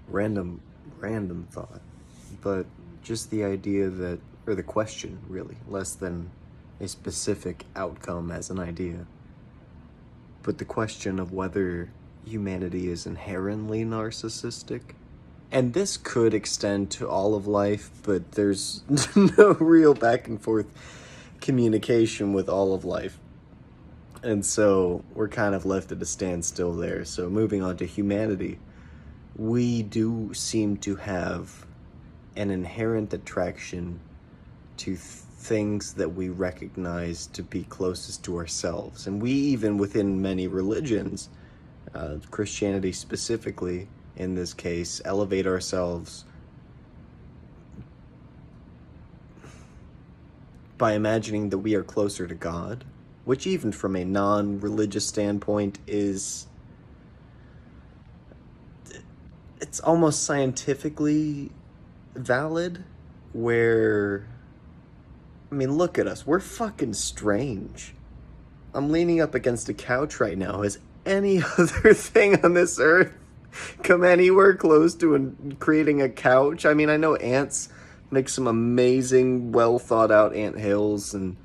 random random thought, but just the idea that, or the question really, less than a specific outcome as an idea, but the question of whether humanity is inherently narcissistic. And this could extend to all of life, but there's no real back and forth communication with all of life. And so we're kind of left at a standstill there. So moving on to humanity, we do seem to have an inherent attraction to things that we recognize to be closest to ourselves. And we, even within many religions, Christianity specifically in this case, elevate ourselves by imagining that we are closer to God, which even from a non-religious standpoint is, it's almost scientifically valid, where, I mean, look at us, we're fucking strange. I'm leaning up against a couch right now. Has any other thing on this earth come anywhere close to creating a couch? I mean, I know ants make some amazing, well thought out ant hills, and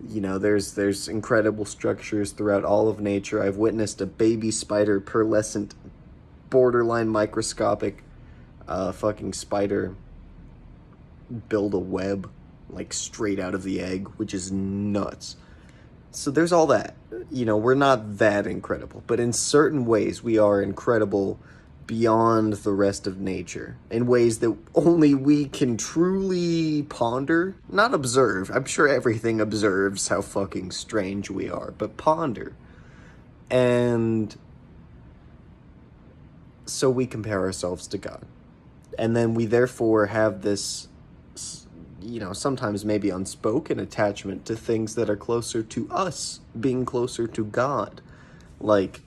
you know, there's incredible structures throughout all of nature. I've witnessed a baby spider, pearlescent, borderline microscopic fucking spider build a web like straight out of the egg, which is nuts. So there's all that. You know, we're not that incredible, but in certain ways we are incredible beyond the rest of nature, in ways that only we can truly ponder, not observe. I'm sure everything observes how fucking strange we are, but ponder. And so we compare ourselves to God. And then we therefore have this, you know, sometimes maybe unspoken attachment to things that are closer to us, being closer to God. Like,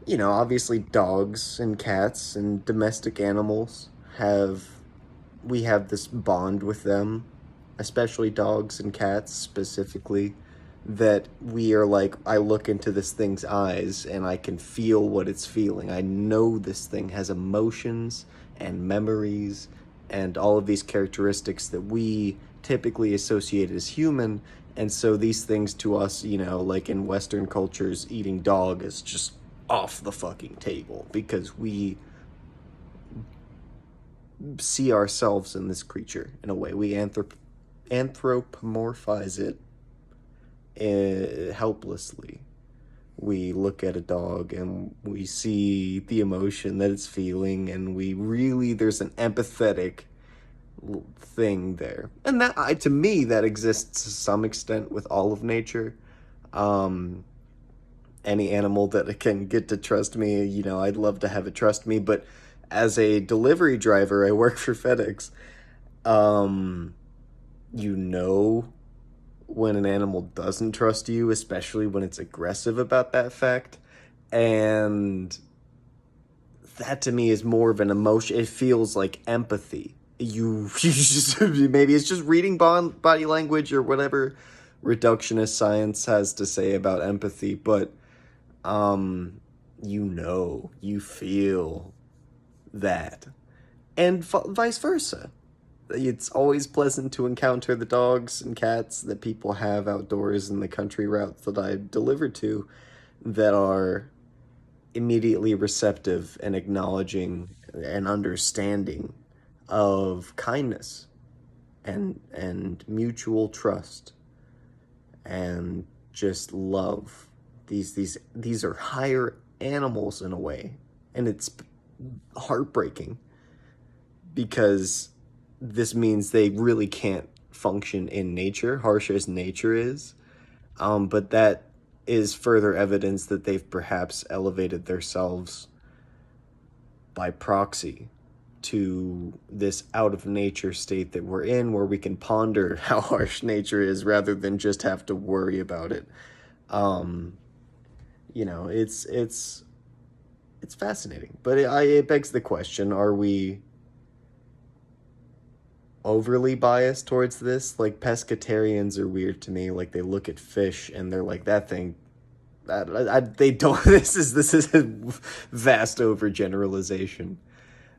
you know, obviously dogs and cats and domestic animals we have this bond with them, especially dogs and cats specifically, that we are like, I look into this thing's eyes and I can feel what it's feeling. I know this thing has emotions and memories and all of these characteristics that we typically associate as human. And so these things to us, you know, like in Western cultures, eating dog is just off the fucking table because we see ourselves in this creature in a way. We anthropomorphize it helplessly. We look at a dog and we see the emotion that it's feeling, and we really, there's an empathetic thing there. And that, to me, that exists to some extent with all of nature. Any animal that can get to trust me, you know, I'd love to have it trust me. But as a delivery driver, I work for FedEx. You know when an animal doesn't trust you, especially when it's aggressive about that fact. And that to me is more of an emotion. It feels like empathy. You just, maybe it's just reading body language or whatever reductionist science has to say about empathy, but you know, you feel that. And vice versa. It's always pleasant to encounter the dogs and cats that people have outdoors in the country routes that I deliver to that are immediately receptive and acknowledging and understanding of kindness and mutual trust and just love. These are higher animals in a way, and it's heartbreaking because this means they really can't function in nature, harsh as nature is. But that is further evidence that they've perhaps elevated themselves by proxy to this out of nature state that we're in, where we can ponder how harsh nature is rather than just have to worry about it. You know, it's fascinating, but it begs the question: are we overly biased towards this? Like, pescatarians are weird to me. Like, they look at fish and they're like, that thing they don't. This is a vast overgeneralization,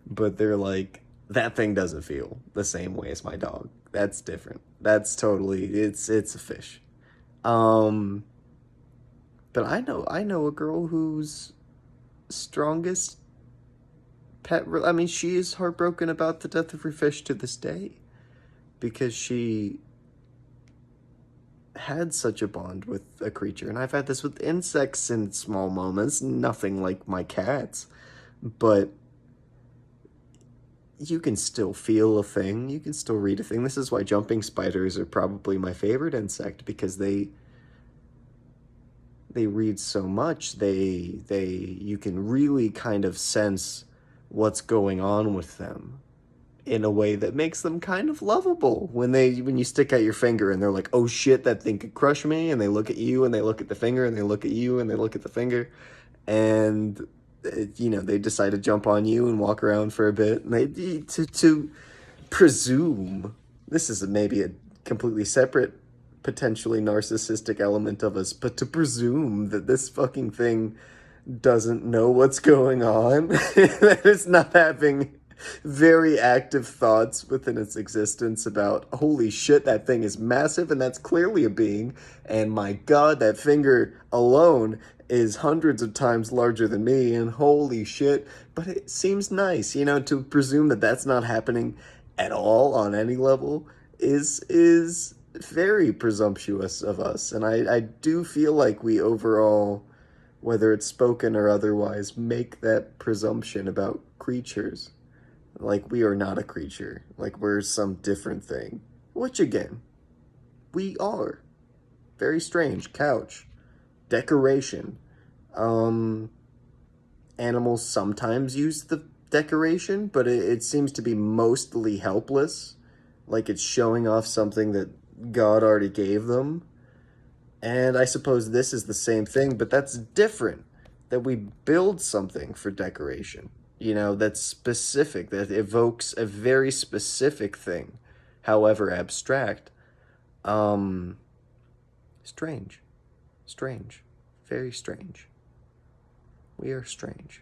but they're like, that thing doesn't feel the same way as my dog. That's different. That's totally, it's a fish. Um, but I know a girl whose strongest I mean, she is heartbroken about the death of her fish to this day because she had such a bond with a creature. And I've had this with insects in small moments, nothing like my cats, but you can still feel a thing, you can still read a thing. This is why jumping spiders are probably my favorite insect, because they read so much. They you can really kind of sense what's going on with them in a way that makes them kind of lovable. When you stick out your finger and they're like, "Oh shit, that thing could crush me," and they look at you and they look at the finger and they look at you and they look at the finger, and they decide to jump on you and walk around for a bit. And they to presume, this is maybe a completely separate, potentially narcissistic element of us, but to presume that this fucking thing doesn't know what's going on, that it's not having very active thoughts within its existence about, holy shit, that thing is massive and that's clearly a being, and my god, that finger alone is hundreds of times larger than me, and holy shit. But it seems nice, to presume that that's not happening at all on any level is very presumptuous of us. And I do feel like we overall, whether it's spoken or otherwise, make that presumption about creatures. Like we are not a creature. Like we're some different thing. Which again, we are. Very strange. Couch. Decoration. Animals sometimes use the decoration, but it seems to be mostly helpless. Like it's showing off something that God already gave them. And I suppose this is the same thing, but that's different. That we build something for decoration, that's specific, that evokes a very specific thing, however abstract. Um, Strange. Strange. Very strange. We are strange.